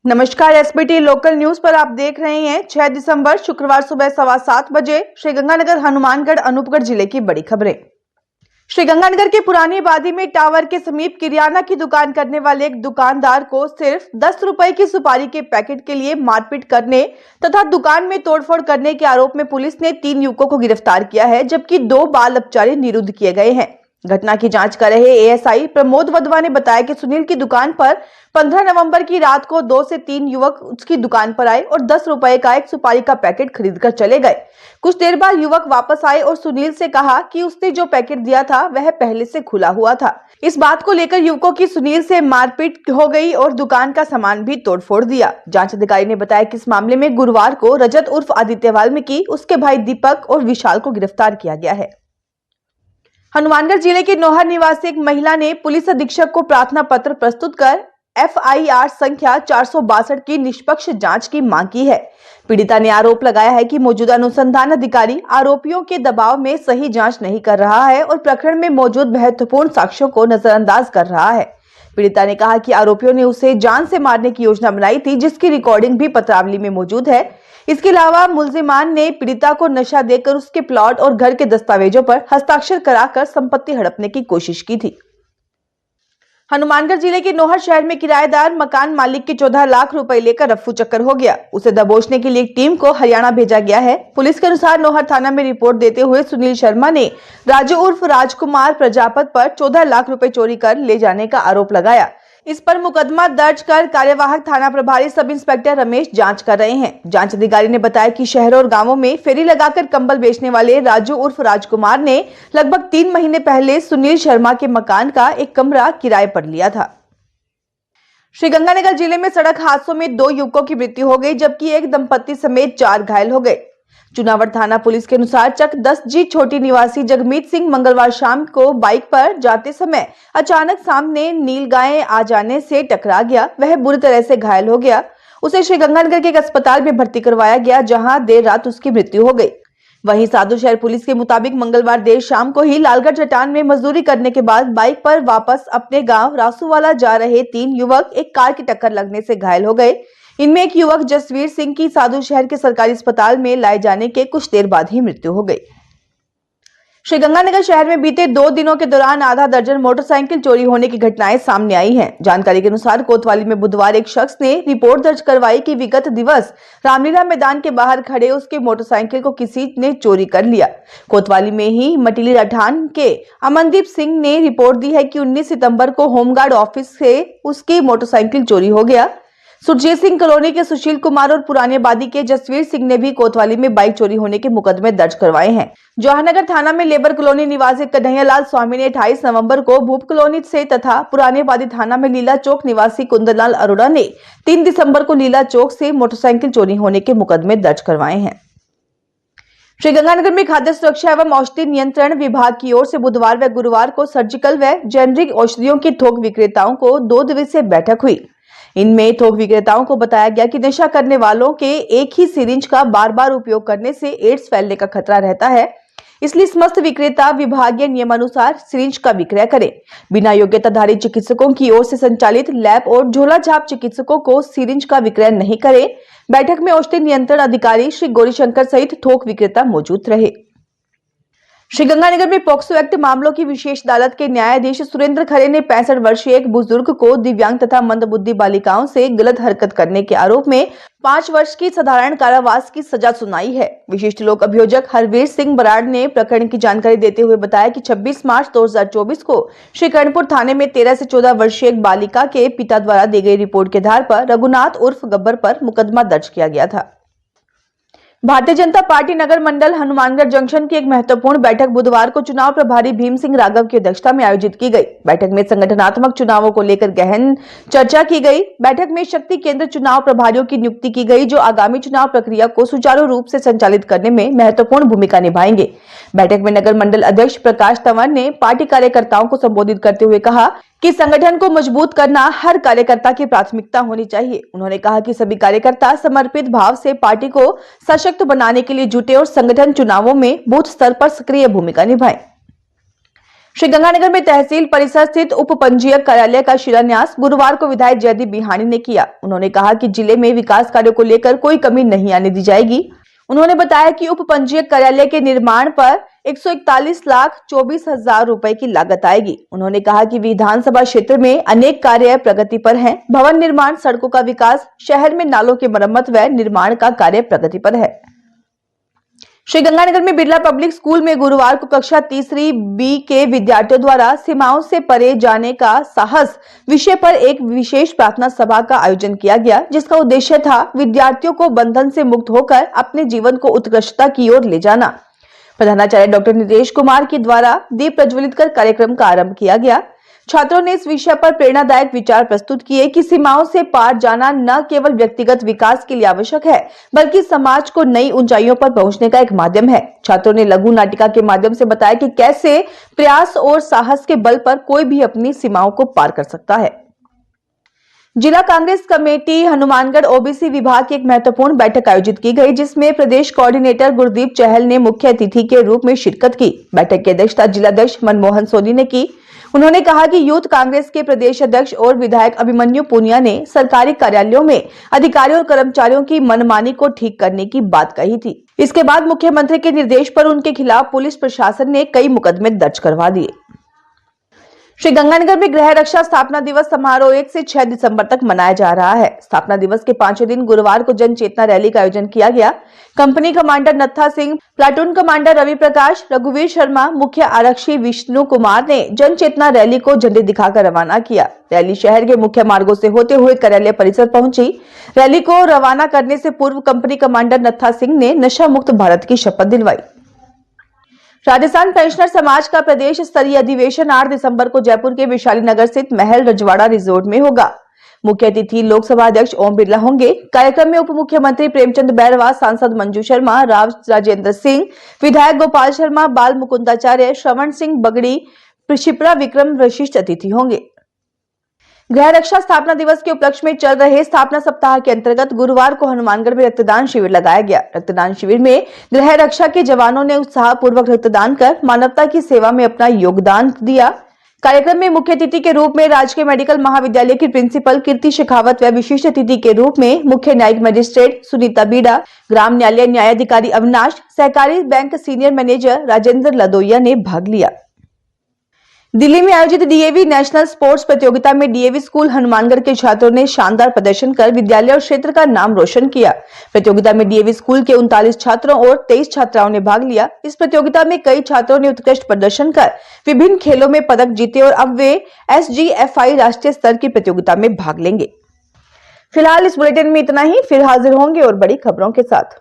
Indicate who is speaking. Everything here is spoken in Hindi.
Speaker 1: नमस्कार, एसबीटी लोकल न्यूज पर आप देख रहे हैं 6 दिसंबर शुक्रवार सुबह 7:15 बजे श्रीगंगानगर हनुमानगढ़ अनूपगढ़ जिले की बड़ी खबरें। श्रीगंगानगर के पुरानी आबादी में टावर के समीप किराना की दुकान करने वाले एक दुकानदार को सिर्फ 10 रुपए की सुपारी के पैकेट के लिए मारपीट करने तथा दुकान में तोड़फोड़ करने के आरोप में पुलिस ने 3 युवकों को गिरफ्तार किया है, जबकि 2 बाल अपचारी निरुद्ध किए गए हैं। घटना की जांच कर रहे एएसआई प्रमोद वधवा ने बताया कि सुनील की दुकान पर 15 नवंबर की रात को 2 से 3 युवक उसकी दुकान पर आए और 10 रुपए का एक सुपारी का पैकेट खरीदकर चले गए। कुछ देर बाद युवक वापस आए और सुनील से कहा कि उसने जो पैकेट दिया था वह पहले से खुला हुआ था। इस बात को लेकर युवकों की सुनील से मारपीट हो गई और दुकान का सामान भी तोड़फोड़ दिया। जांच अधिकारी ने बताया कि इस मामले में गुरुवार को रजत उर्फ आदित्य वाल्मीकि, उसके भाई दीपक और विशाल को गिरफ्तार किया गया है। हनुमानगढ़ जिले के नौहर निवासी एक महिला ने पुलिस अधीक्षक को प्रार्थना पत्र प्रस्तुत कर FIR संख्या 462 की निष्पक्ष जांच की मांग की है। पीड़िता ने आरोप लगाया है कि मौजूदा अनुसंधान अधिकारी आरोपियों के दबाव में सही जांच नहीं कर रहा है और प्रकरण में मौजूद महत्वपूर्ण साक्ष्यों को नजरअंदाज कर रहा है। पीड़िता ने कहा कि आरोपियों ने उसे जान से मारने की योजना बनाई थी, जिसकी रिकॉर्डिंग भी पत्रावली में मौजूद है। इसके अलावा मुलजिमान ने पीड़िता को नशा देकर उसके प्लॉट और घर के दस्तावेजों पर हस्ताक्षर कराकर संपत्ति हड़पने की कोशिश की थी। हनुमानगढ़ जिले के नौहर शहर में किराएदार मकान मालिक के 14 लाख रुपए लेकर रफ्फू चक्कर हो गया। उसे दबोचने के लिए एक टीम को हरियाणा भेजा गया है। पुलिस के अनुसार नौहर थाना में रिपोर्ट देते हुए सुनील शर्मा ने राजू उर्फ राजकुमार प्रजापत पर 14 लाख रुपए चोरी कर ले जाने का आरोप लगाया। इस पर मुकदमा दर्ज कर कार्यवाहक थाना प्रभारी सब इंस्पेक्टर रमेश जांच कर रहे हैं। जांच अधिकारी ने बताया कि शहरों और गांवों में फेरी लगाकर कंबल बेचने वाले राजू उर्फ राजकुमार ने लगभग 3 महीने पहले सुनील शर्मा के मकान का एक कमरा किराए पर लिया था। श्रीगंगानगर जिले में सड़क हादसों में 2 युवकों की मृत्यु हो गई, जबकि एक दंपति समेत 4 घायल हो गए। चुनावर थाना पुलिस के अनुसार चक 10G छोटी निवासी जगमीत सिंह मंगलवार शाम को बाइक पर जाते समय अचानक सामने नीलगाय आ जाने से टकरा गया। वह बुरी तरह से घायल हो गया। उसे श्रीगंगानगर के एक अस्पताल में भर्ती करवाया गया, जहां देर रात उसकी मृत्यु हो गई। वहीं साधु शहर पुलिस के मुताबिक मंगलवार देर शाम को ही लालगढ़ चट्टान में मजदूरी करने के बाद बाइक पर वापस अपने गांव रासूवाला जा रहे 3 युवक एक कार की टक्कर लगने से घायल हो गए। इनमें एक युवक जसवीर सिंह की साधु शहर के सरकारी अस्पताल में लाए जाने के कुछ देर बाद ही मृत्यु हो गई। श्रीगंगानगर शहर में बीते 2 दिनों के दौरान आधा दर्जन मोटरसाइकिल चोरी होने की घटनाएं सामने आई हैं। जानकारी के अनुसार कोतवाली में बुधवार एक शख्स ने रिपोर्ट दर्ज करवाई कि विगत दिवस रामलीला मैदान के बाहर खड़े उसके मोटरसाइकिल को किसी ने चोरी कर लिया। कोतवाली में ही मटीली राठान के अमनदीप सिंह ने रिपोर्ट दी है कि 19 सितंबर को होमगार्ड ऑफिस से उसकी मोटरसाइकिल चोरी हो गया। सुरजीत सिंह कॉलोनी के सुशील कुमार और पुरानी आबादी के जसवीर सिंह ने भी कोतवाली में बाइक चोरी होने के मुकदमे दर्ज करवाए हैं। जवाहरनगर थाना में लेबर कॉलोनी निवासी कन्हैयालाल स्वामी ने 28 नवंबर को भूप कॉलोनी से तथा पुरानी आबादी थाना में लीला चौक निवासी कुंदनलाल अरोड़ा ने 3 दिसंबर को लीला चौक से मोटरसाइकिल चोरी होने के मुकदमे दर्ज करवाए हैं। श्रीगंगानगर में खाद्य सुरक्षा एवं औषधि नियंत्रण विभाग की ओर से बुधवार व गुरुवार को सर्जिकल व जेनरिक औषधियों की थोक विक्रेताओं को 2 दिवसीय बैठक हुई। इनमें थोक विक्रेताओं को बताया गया कि नशा करने वालों के एक ही सिरिंज का बार-बार उपयोग करने से एड्स फैलने का खतरा रहता है, इसलिए समस्त विक्रेता विभागीय नियमानुसार सिरिंज का विक्रय करें। बिना योग्यताधारी चिकित्सकों की ओर से संचालित लैब और झोला छाप चिकित्सकों को सिरिंज का विक्रय नहीं करें। बैठक में औषधि नियंत्रण अधिकारी श्री गौरीशंकर सहित थोक विक्रेता मौजूद रहे। श्रीगंगानगर में पॉक्सो एक्ट मामलों की विशेष अदालत के न्यायाधीश सुरेंद्र खरे ने 65 वर्षीय एक बुजुर्ग को दिव्यांग तथा मंदबुद्धि बालिकाओं से गलत हरकत करने के आरोप में 5 वर्ष की साधारण कारावास की सजा सुनाई है। विशिष्ट लोक अभियोजक हरवीर सिंह बराड़ ने प्रकरण की जानकारी देते हुए बताया कि 26 मार्च 2024 को श्रीकरणपुर थाने में 13 से 14 वर्षीय एक बालिका के पिता द्वारा दी गई रिपोर्ट के आधार पर रघुनाथ उर्फ गब्बर पर मुकदमा दर्ज किया गया था। भारतीय जनता पार्टी नगर मंडल हनुमानगढ़ जंक्शन की एक महत्वपूर्ण बैठक बुधवार को चुनाव प्रभारी भीम सिंह राघव की अध्यक्षता में आयोजित की गई। बैठक में संगठनात्मक चुनावों को लेकर गहन चर्चा की गई। बैठक में शक्ति केंद्र चुनाव प्रभारियों की नियुक्ति की गई, जो आगामी चुनाव प्रक्रिया को सुचारू रूप से संचालित करने में महत्वपूर्ण भूमिका निभाएंगे। बैठक में नगर मंडल अध्यक्ष प्रकाश तंवर ने पार्टी कार्यकर्ताओं को संबोधित करते हुए कहा कि संगठन को मजबूत करना हर कार्यकर्ता की प्राथमिकता होनी चाहिए। उन्होंने कहा कि सभी कार्यकर्ता समर्पित भाव से पार्टी को सशक्त बनाने के लिए जुटे और संगठन चुनावों में बूथ स्तर पर सक्रिय भूमिका निभाएं। श्रीगंगानगर में तहसील परिसर स्थित उप पंजीयक कार्यालय का शिलान्यास गुरुवार को विधायक जयदीप बिहानी ने किया। उन्होंने कहा कि जिले में विकास कार्यों को लेकर कोई कमी नहीं आने दी जाएगी। उन्होंने बताया कि उप पंजीयक कार्यालय के निर्माण पर 141,24,000 रुपए की लागत आएगी। उन्होंने कहा कि विधानसभा क्षेत्र में अनेक कार्य प्रगति पर हैं। भवन निर्माण, सड़कों का विकास, शहर में नालों की मरम्मत व निर्माण का कार्य प्रगति पर है। श्रीगंगानगर में बिरला पब्लिक स्कूल में गुरुवार को कक्षा तीसरी बी के विद्यार्थियों द्वारा सीमाओं से परे जाने का साहस विषय पर एक विशेष प्रार्थना सभा का आयोजन किया गया, जिसका उद्देश्य था विद्यार्थियों को बंधन से मुक्त होकर अपने जीवन को उत्कृष्टता की ओर ले जाना। प्रधानाचार्य डॉक्टर नितेश कुमार के द्वारा दीप प्रज्वलित कर कार्यक्रम का आरंभ किया गया। छात्रों ने इस विषय पर प्रेरणादायक विचार प्रस्तुत किए कि सीमाओं से पार जाना न केवल व्यक्तिगत विकास के लिए आवश्यक है, बल्कि समाज को नई ऊंचाइयों पर पहुंचने का एक माध्यम है। छात्रों ने लघु नाटिका के माध्यम से बताया कि कैसे प्रयास और साहस के बल पर कोई भी अपनी सीमाओं को पार कर सकता है। जिला कांग्रेस कमेटी हनुमानगढ़ ओबीसी विभाग की एक महत्वपूर्ण बैठक आयोजित की गई, जिसमें प्रदेश कोऑर्डिनेटर गुरदीप चहल ने मुख्य अतिथि के रूप में शिरकत की। बैठक की अध्यक्षता जिलाध्यक्ष मनमोहन सोनी ने की। उन्होंने कहा कि यूथ कांग्रेस के प्रदेश अध्यक्ष और विधायक अभिमन्यु पुनिया ने सरकारी कार्यालयों में अधिकारियों और कर्मचारियों की मनमानी को ठीक करने की बात कही थी। इसके बाद मुख्यमंत्री के निर्देश पर उनके खिलाफ पुलिस प्रशासन ने कई मुकदमे दर्ज करवा दिए। श्रीगंगानगर में गृह रक्षा स्थापना दिवस समारोह 1 से 6 दिसंबर तक मनाया जा रहा है। स्थापना दिवस के 5वें दिन गुरुवार को जन चेतना रैली का आयोजन किया गया। Company commander Nattha Singh, platoon commander Ravi Prakash, रघुवीर शर्मा, मुख्य आरक्षी विष्णु कुमार ने जन चेतना रैली को झंडी दिखाकर रवाना किया। रैली शहर के मुख्य मार्गों से होते हुए कार्यालय परिसर पहुंची। रैली को रवाना करने से पूर्व कंपनी कमांडर नत्था सिंह ने नशा मुक्त भारत की शपथ दिलवाई। राजस्थान पेंशनर समाज का प्रदेश स्तरीय अधिवेशन 8 दिसंबर को जयपुर के वैशाली नगर स्थित महल रजवाड़ा रिजोर्ट में होगा। मुख्य अतिथि लोकसभा अध्यक्ष ओम बिरला होंगे। कार्यक्रम में उप मुख्यमंत्री प्रेमचंद बैरवा, सांसद मंजू शर्मा, राव राजेंद्र सिंह, विधायक गोपाल शर्मा, बाल मुकुंदाचार्य, श्रवण सिंह बगड़ी, शिप्रा विक्रम वशिष्ठ अतिथि होंगे। गृह रक्षा स्थापना दिवस के उपलक्ष्य में चल रहे स्थापना सप्ताह के अंतर्गत गुरुवार को हनुमानगढ़ में रक्तदान शिविर लगाया गया। रक्तदान शिविर में गृह रक्षा के जवानों ने उत्साहपूर्वक रक्तदान कर मानवता की सेवा में अपना योगदान दिया। कार्यक्रम में मुख्य अतिथि के रूप में राजकीय मेडिकल महाविद्यालय की प्रिंसिपल कीर्ति शेखावत व विशिष्ट अतिथि के रूप में मुख्य न्यायिक मजिस्ट्रेट सुनीता बीड़ा, ग्राम न्यायालय न्यायाधिकारी अविनाश, सहकारी बैंक सीनियर मैनेजर राजेंद्र लदोइया ने भाग लिया। दिल्ली में आयोजित डीएवी नेशनल स्पोर्ट्स प्रतियोगिता में डीएवी स्कूल हनुमानगढ़ के छात्रों ने शानदार प्रदर्शन कर विद्यालय और क्षेत्र का नाम रोशन किया। प्रतियोगिता में डीएवी स्कूल के 39 छात्रों और 23 छात्राओं ने भाग लिया। इस प्रतियोगिता में कई छात्रों ने उत्कृष्ट प्रदर्शन कर विभिन्न खेलों में पदक जीते और अब वे SGFI राष्ट्रीय स्तर की प्रतियोगिता में भाग लेंगे। फिलहाल इस बुलेटिन में इतना ही। फिर हाजिर होंगे और बड़ी खबरों के साथ।